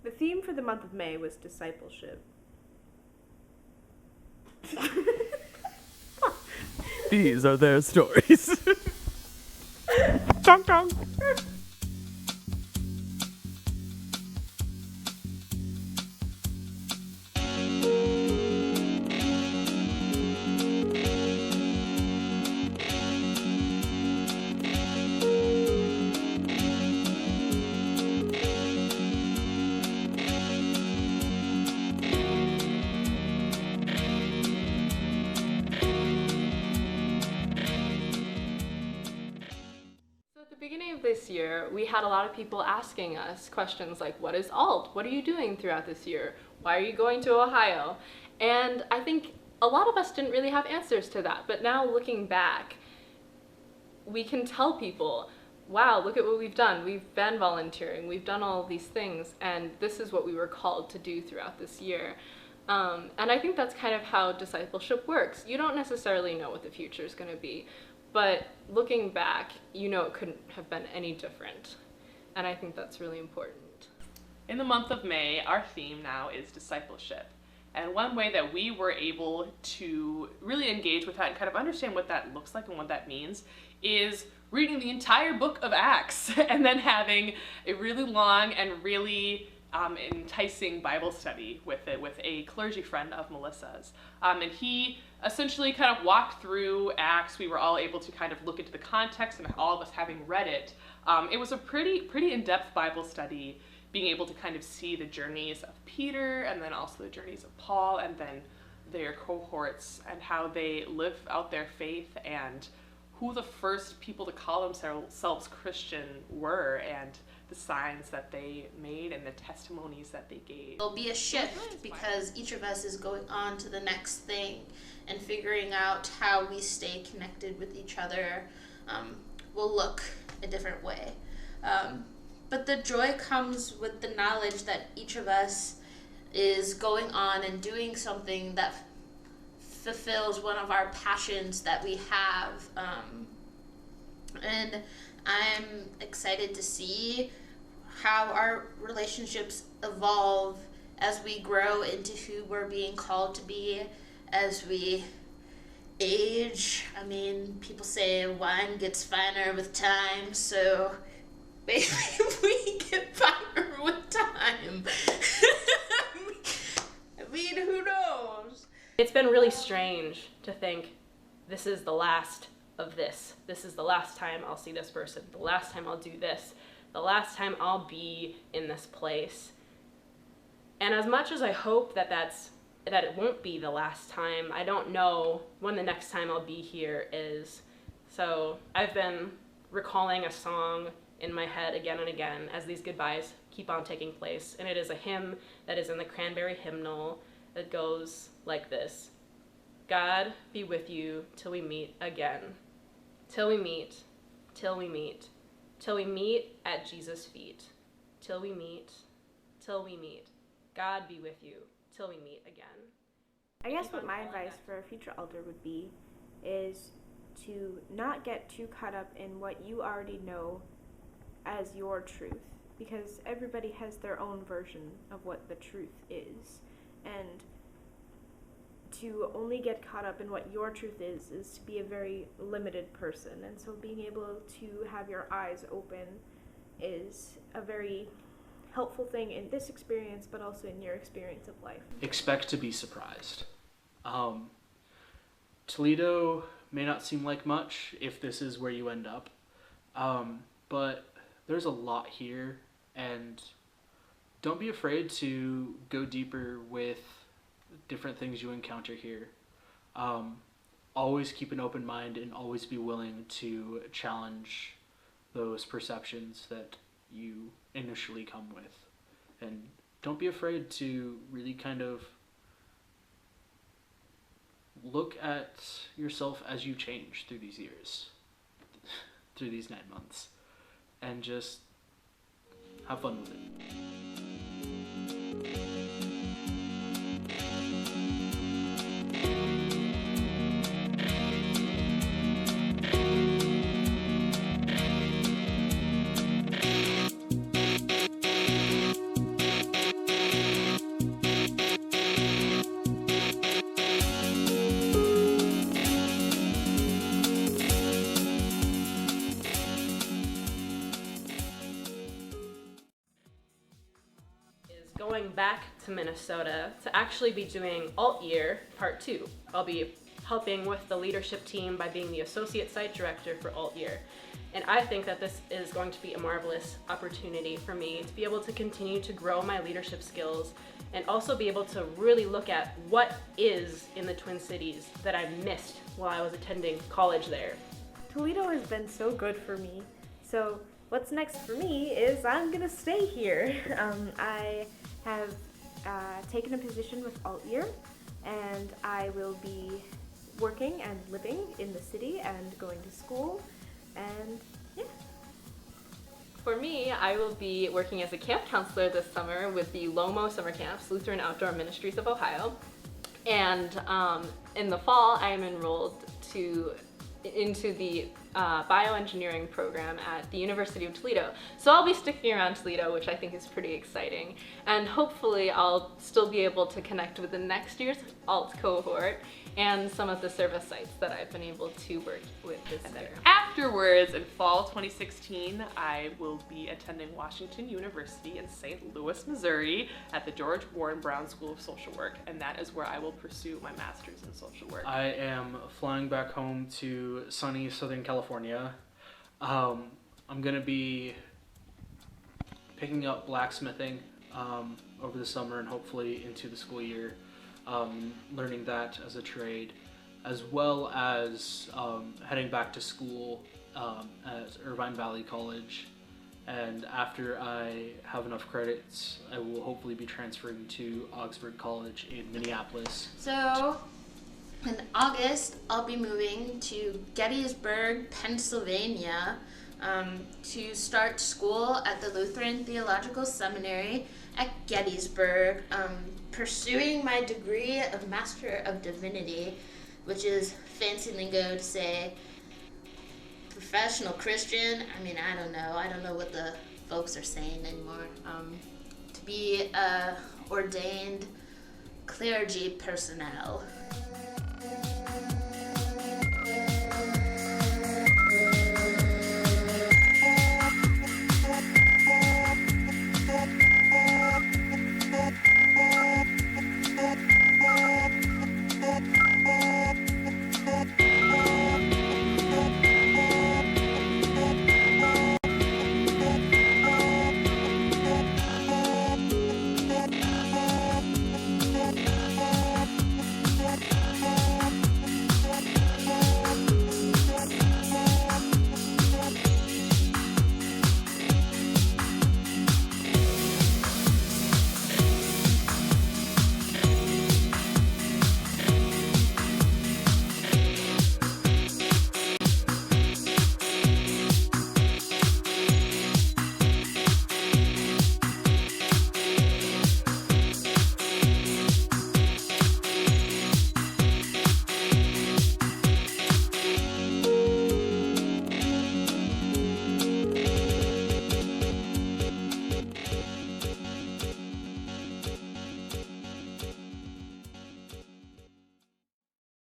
The theme for the month of May was discipleship. These are their stories. Dong dong. This year, we had a lot of people asking us questions like, what is alt? What are you doing throughout this year? Why are you going to Ohio? And I think a lot of us didn't really have answers to that. But now looking back, we can tell people, wow, look at what we've done. We've been volunteering. We've done all of these things. And this is what we were called to do throughout this year. And I think that's kind of how discipleship works. You don't necessarily know what the future is going to be. But looking back, you know it couldn't have been any different. And I think that's really important. In the month of May, our theme now is discipleship. And one way that we were able to really engage with that and kind of understand what that looks like and what that means is reading the entire book of Acts and then having a really long and really enticing Bible study with a clergy friend of Melissa's. And he essentially kind of walked through Acts. We were all able to kind of look into the context, and all of us having read it, it was a pretty in-depth Bible study, being able to kind of see the journeys of Peter and then also the journeys of Paul and then their cohorts and how they live out their faith and who the first people to call themselves Christian were and the signs that they made and the testimonies that they gave. There'll be a shift because each of us is going on to the next thing and figuring out how we stay connected with each other will look a different way. But the joy comes with the knowledge that each of us is going on and doing something that fulfills one of our passions that we have. And I'm excited to see how our relationships evolve as we grow into who we're being called to be, as we age. I mean, people say wine gets finer with time, so maybe we get finer with time. I mean, who knows? It's been really strange to think this is the last of this. This is the last time I'll see this person. The last time I'll do this. The last time I'll be in this place. And as much as I hope that it won't be the last time, I don't know when the next time I'll be here is. So I've been recalling a song in my head again and again as these goodbyes keep on taking place. And it is a hymn that is in the Cranberry hymnal that goes like this. God be with you till we meet again. Till we meet, till we meet, till we meet at Jesus' feet. Till we meet, till we meet. God be with you till we meet again. I guess what my advice for a future elder would be is to not get too caught up in what you already know as your truth, because everybody has their own version of what the truth is, and to only get caught up in what your truth is to be a very limited person. And so being able to have your eyes open is a very helpful thing in this experience, but also in your experience of life. Expect to be surprised. Toledo may not seem like much if this is where you end up, but there's a lot here, and don't be afraid to go deeper with different things you encounter here. Always keep an open mind and always be willing to challenge those perceptions that you initially come with. And don't be afraid to really kind of look at yourself as you change through these years, through these 9 months, and just have fun with it. going back to Minnesota to actually be doing Alt Year Part 2. I'll be helping with the leadership team by being the Associate Site Director for Alt Year. And I think that this is going to be a marvelous opportunity for me to be able to continue to grow my leadership skills and also be able to really look at what is in the Twin Cities that I missed while I was attending college there. Toledo has been so good for me. So what's next for me is I'm gonna stay here. I have taken a position with Alt Year, and I will be working and living in the city and going to school, and yeah. For me, I will be working as a camp counselor this summer with the LOMO Summer Camps, Lutheran Outdoor Ministries of Ohio. And in the fall, I am enrolled into the bioengineering program at the University of Toledo. So I'll be sticking around Toledo, which I think is pretty exciting. And hopefully I'll still be able to connect with the next year's alt cohort and some of the service sites that I've been able to work with this year. Afterwards, in fall 2016, I will be attending Washington University in St. Louis, Missouri at the George Warren Brown School of Social Work, and that is where I will pursue my master's in social work. I am flying back home to sunny Southern California. I'm going to be picking up blacksmithing over the summer and hopefully into the school year. Learning that as a trade, as well as heading back to school at Irvine Valley College. And after I have enough credits, I will hopefully be transferring to Augsburg College in Minneapolis. So, in August, I'll be moving to Gettysburg, Pennsylvania, to start school at the Lutheran Theological Seminary at Gettysburg, pursuing my degree of Master of Divinity, which is fancy lingo to say professional Christian. I mean, I don't know what the folks are saying anymore. To be ordained clergy personnel.